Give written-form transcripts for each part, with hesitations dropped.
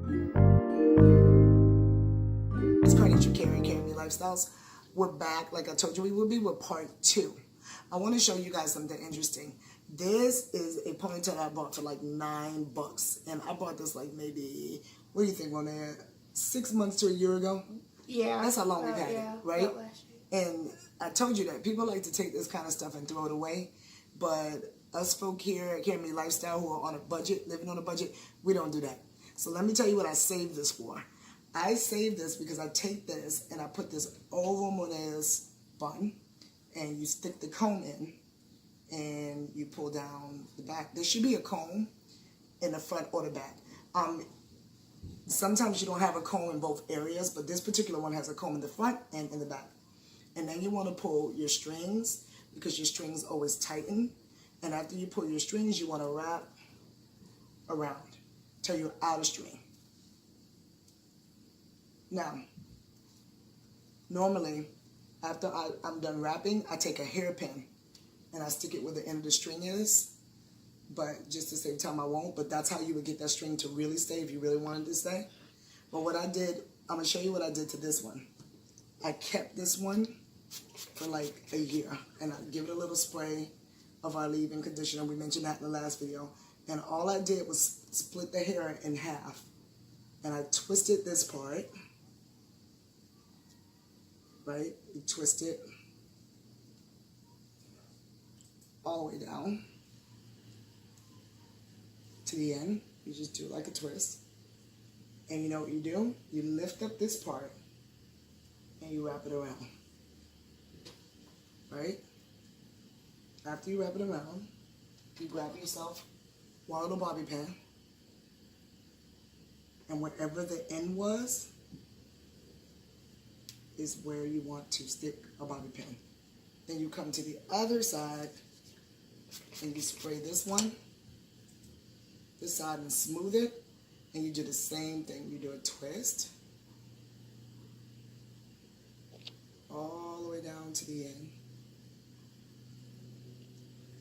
It's Careynme from Careynme Lifestyles. We're back, like I told you we would be, with part 2. I want to show you guys something interesting. This is a ponytail I bought for like $9, and I bought this like maybe, what do you think, Monet? 6 months to a year ago? Yeah. That's how long we've had it, right? Last year. And I told you that people like to take this kind of stuff and throw it away, but us folk here at Careynme Lifestyle who are on a budget, living on a budget, we don't do that. So let me tell you what I saved this for. I saved this because I take this and I put this over Monet's bun, and you stick the comb in and you pull down the back. There should be a comb in the front or the back. Sometimes you don't have a comb in both areas, but this particular one has a comb in the front and in the back. And then you want to pull your strings because your strings always tighten. And after you pull your strings, you want to wrap around till you're out of string. Now, normally, after I'm done wrapping, I take a hairpin and I stick it where the end of the string is. But just to save time, I won't. But that's how you would get that string to really stay if you really wanted to stay. But what I did, I'm going to show you what I did to this one. I kept this one for like a year. And I give it a little spray of our leave-in conditioner. We mentioned that in the last video. And all I did was split the hair in half. And I twisted this part. Right? You twist it all the way down to the end. You just do it like a twist. And you know what you do? You lift up this part and you wrap it around. Right? After you wrap it around, you grab yourself one little bobby pin, and wherever the end was is where you want to stick a bobby pin. Then you come to the other side and you spray this side, and smooth it, and you do the same thing. You do a twist all the way down to the end.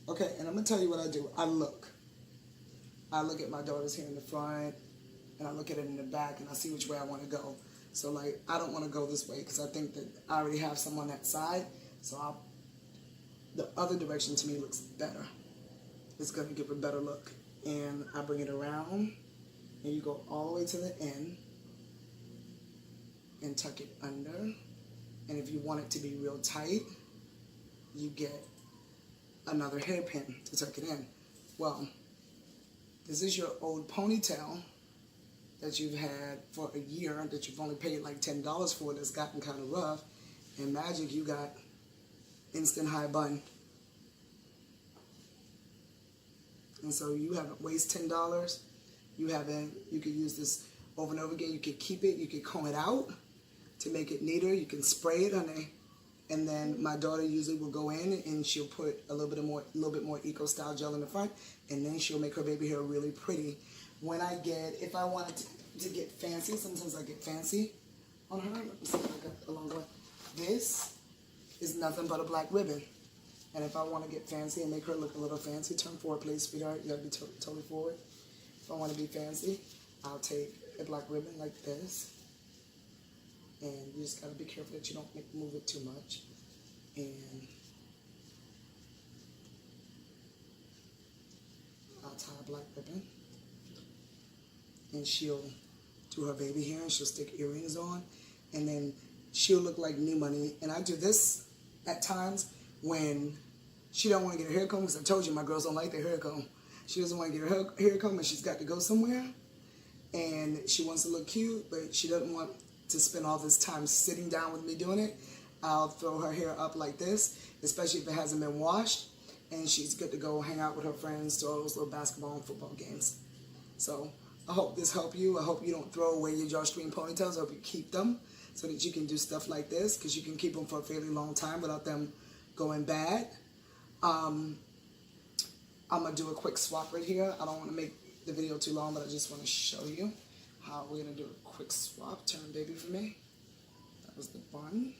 Okay, and I'm gonna tell you what I do. I look at my daughter's hair in the front, and I look at it in the back, and I see which way I want to go. So like, I don't want to go this way because I think that I already have some on that side. So the other direction to me looks better. It's going to give a better look. And I bring it around, and you go all the way to the end and tuck it under. And if you want it to be real tight, you get another hairpin to tuck it in. Well, this is your old ponytail that you've had for a year, that you've only paid like $10 for, that's gotten kind of rough, and magic, you got instant high bun. And so you haven't wasted $10. You could use this over and over again. You could keep it, you could comb it out to make it neater. You can spray it on there. And then my daughter usually will go in and she'll put a little bit more eco style gel in the front, and then she'll make her baby hair really pretty. If I wanted to get fancy, sometimes I get fancy on her. Let me see if I got along the way. This is nothing but a black ribbon. And if I want to get fancy and make her look a little fancy, turn forward, please, sweetheart. You gotta be totally forward. If I want to be fancy, I'll take a black ribbon like this. And you just gotta be careful that you don't move it too much. And I'll tie a black ribbon. And she'll do her baby hair, and she'll stick earrings on, and then she'll look like new money. And I do this at times when she don't want to get her hair comb, because I told you my girls don't like their hair comb. She doesn't want to get her hair comb, and she's got to go somewhere, and she wants to look cute, but she doesn't want to spend all this time sitting down with me doing it. I'll throw her hair up like this, especially if it hasn't been washed, and she's good to go hang out with her friends to all those little basketball and football games. So I hope this helped you. I hope you don't throw away your drawstring ponytails. I hope you keep them so that you can do stuff like this, because you can keep them for a fairly long time without them going bad. I'm going to do a quick swap right here. I don't want to make the video too long, but I just want to show you how we're going to do a quick swap. Turn, baby, for me. That was the bun.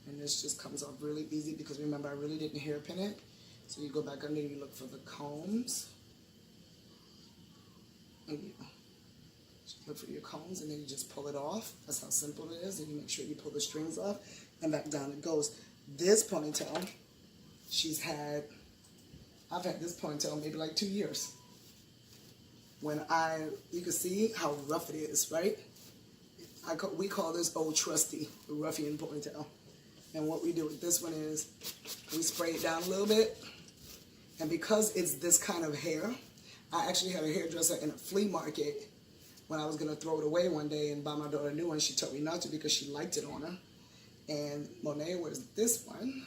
And this just comes off really easy because, remember, I really didn't hairpin it. So you go back under, you look for the combs. And you Look for your combs, and then you just pull it off. That's how simple it is. And you make sure you pull the strings off, and back down it goes. This ponytail, I've had this ponytail maybe like 2 years. You can see how rough it is, right? We call this old trusty, the ruffian ponytail. And what we do with this one is we spray it down a little bit. And because it's this kind of hair, I actually had a hairdresser in a flea market when I was going to throw it away one day and buy my daughter a new one. She told me not to because she liked it on her. And Monet wears this one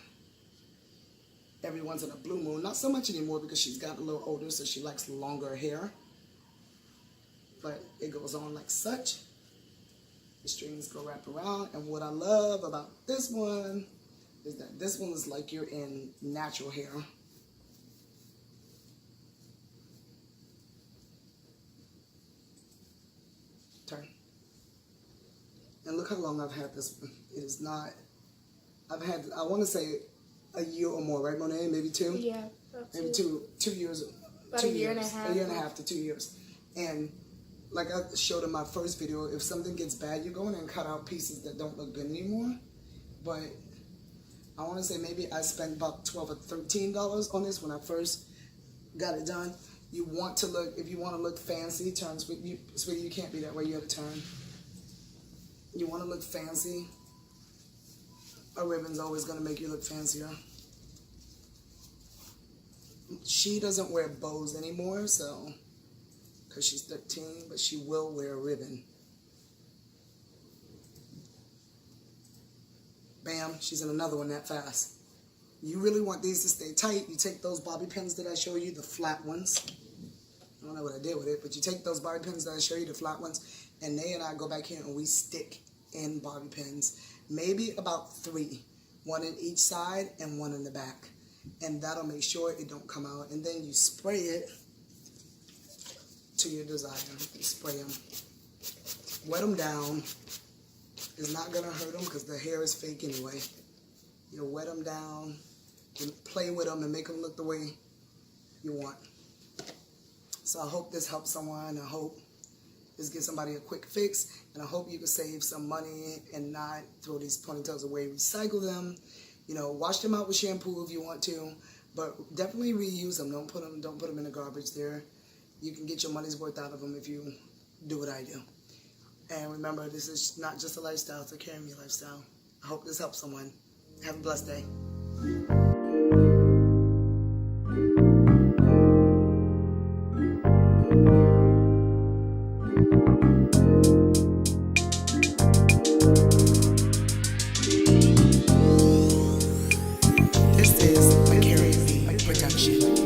every once in a blue moon. Not so much anymore because she's gotten a little older, so she likes longer hair. But it goes on like such. The strings go wrap around. And what I love about this one is that this one is like you're in natural hair. Turn. And look how long I've had this one. It is not, I want to say a year or more, right, Monet? Maybe 2? Yeah. Maybe 2 years. About a year and a half. A year and a half to 2 years. And like I showed in my first video, if something gets bad, you go in and cut out pieces that don't look good anymore. But I want to say maybe I spent about $12 or $13 on this when I first got it done. You want to look, if you want to look fancy, turn, sweetie, you can't be that way, you have to turn. You want to look fancy, a ribbon's always going to make you look fancier. She doesn't wear bows anymore, so, because she's 13, but she will wear a ribbon. Bam, she's in another one that fast. You really want these to stay tight, you take those bobby pins that I show you, the flat ones. I don't know what I did with it, but you take those bobby pins that I show you, the flat ones, and Nay and I go back here and we stick in bobby pins. Maybe about 3. 1 in each side and 1 in the back. And that'll make sure it don't come out. And then you spray it to your desire. You spray them. Wet them down. It's not going to hurt them because the hair is fake anyway. You'll wet them down and play with them and make them look the way you want. So I hope this helps someone. I hope this gives somebody a quick fix. And I hope you can save some money and not throw these ponytails away. Recycle them. You know, wash them out with shampoo if you want to. But definitely reuse them. Don't put them in the garbage there. You can get your money's worth out of them if you do what I do. And remember, this is not just a lifestyle, it's a Careynme lifestyle. I hope this helps someone. Have a blessed day. This is a Careynme production.